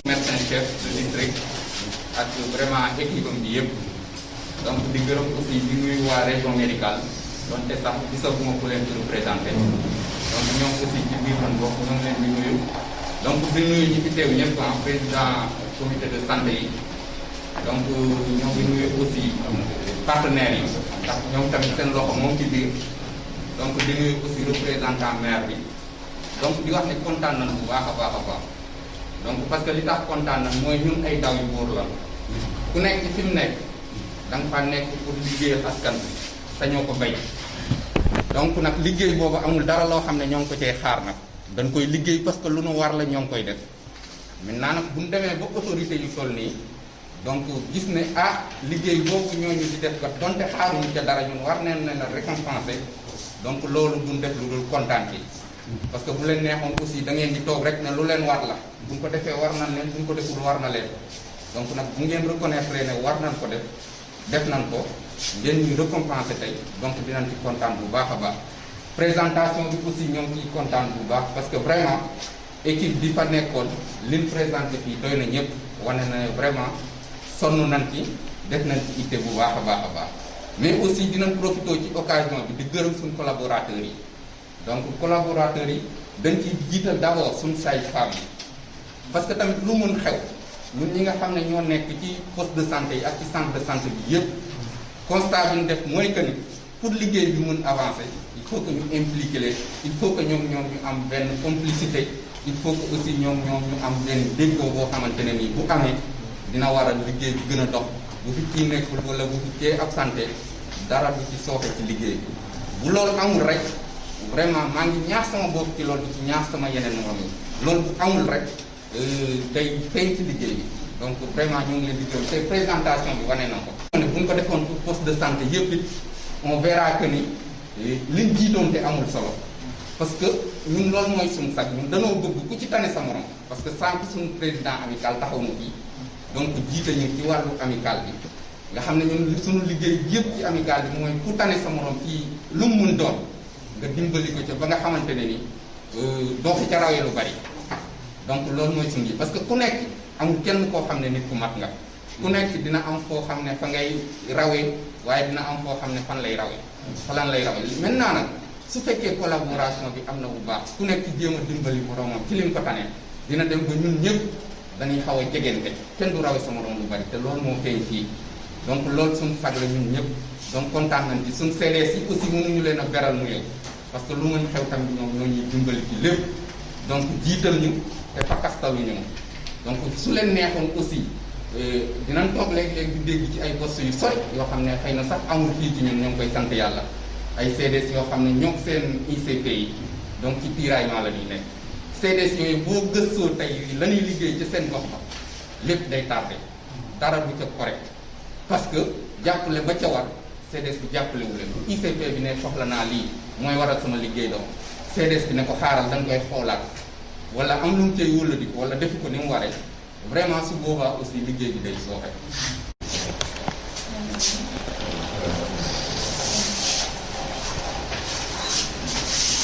médecin chef de district ak vraiment équipe am bi yëpp donc di gërëm aussi di nuyu waa région médicale donte sax gisaguma ku leen représenté donc ñoom aussi ci biir man bokk ñoo ngi leen di nuyu donc di nuyu ñi fi teew ñëpp en président comité de santé yi donc ñoo ngi nuyu aussi partenaires yi ndax ñoom tamit seen loxo moom ci biir donc di nuyu aussi représentant maire bi donc di wax ne kontaan nañu bu baax a baax a baax donc parce que li tax kontaan na mooy ñun ay ndaw yu góor la ku nekk ci fi mu nekk da nga fa nekk pour liggéeyal askan bi sañoo ko bay donc nag liggéey boobu amul dara loo xam ne ñoo ngi ko cee xaar nag dañ koy liggéey parce que lu nu war la ñoo ngi koy def maintenant nag bu ñu demee ba autorité yu toll nii donc gis ne liggéey boobu ñooñu di def kat donte xaaruñu ca dara ñun war neen ne la récompenser donc loolu duñ def lu dul kontaan ci parce que bu leen neexoon aussi da ngeen di toog rek ne lu leen war la buñ ko defee war nañ leen buñ ko deful war na leen donc nag bu ngeen reconnaître ne war nañ ko def nañ ko ngeen ñu récompenser tey donc dinañ ci kontaan bu baax a baax présentation bi aussi ñoo ngi ciy kontaan bu baax parce que vraiment équipe bi fa nekkoon liñ présenté fii doy na ñëpp wane na vraiment sonn nañ ci def nañ ci itte bu baax a baax a baax mais aussi dinañ profité ci occasion bi di gërëm suñu collaborateurs yi donc collaborateurs yi dañ ciy jiital d'abord suñu sage-femme yi parce que tamit lu mun xew ñun ñi nga xam ne ñoo nekk ci poste de santé yi ak ci centre de santé bi yëpp constat bi ñu def mooy que ni pour liggéey bi mun avancer il faut que ñu impliquer leen il faut que ñoom ñu am benn complicité il faut que aussi ñoom ñu am benn déggoo boo xamante ne nii bu amee dina waral liggéey bi gën a dox bu fi kii nekkul wala bu fi kee absenté dara du ci sooxe ci liggéey bi bu loolu amul rek vraiment maa ngi ñaax sama bopp ci loolu di ci ñaax sama yeneen morom yi loolu bu amul rek day feeñ ci liggéey bi donc vraiment ñu ngi leen di gërëm te présentation bi wane na ko. bu ñu ko defoon pour poste de santé yëpp it on verra que ni liñ jiitoon te amul solo parce que ñun loolu mooy suñu sag ñun danoo bëgg ku ci tane sa morom parce que sànq suñu président amical taxaw na fii donc jiite ñu ci wàllu amical bi nga xam ne ñun suñu liggéey yëpp ci amical bi mooy ku tane sa morom ci lu mu mun doon nga dimbali ko ca ba nga xamante ne ni doo fi ca rawee lu bari. donc loolu mooy suñu ji parce que ku nekk amul kenn koo xam ne nit ku mat nga ku nekk dina am foo xam ne fa ngay rawee waaye dina am foo xam ne fan lay rawee falan lay rawee maintenant nag su fekkee collaboration bi am na bu baax ku nekk jéem a dimbali moromam ci lim ko tane dina dem ba ñun ñëpp dañuy xaw a jegente kenn du rawee sa morom lu bari te loolu moo feeñ fii donc loolu suñu sag la ñun ñëpp donc kontaan nañ ci suñu CDS yi aussi mënuñu leen a beral mu yow parce que lu mën xew tamit ñoom ñoo ñuy dimbali ci lépp donc jiital ñu te fakkastalu ñu donc su leen neexoon aussi dinañ toog léeg-léeg di dégg ci ay postes yu sori yoo xam ne xëy na sax amul fii ci ñun ñoo ngi koy sant yàlla ay CDS yoo xam ne ñoo seen ICP yi donc ci tiraillement la ñuy nekk CDS yooyu boo gëstoo tey la ñuy liggéey ci seen gox ba lépp day tardé dara du ca correct parce que jàppale ba ca war CDS bi jàppale wu leen ICP bi ne soxla naa lii mooy waral sama liggéey doom CDS bi ne ko xaaral dañ koy xoolaat wala am lu mu cay wólladi ko wala defi ko ni mu waree vraiment su boobaa aussi liggéey bi day sooxe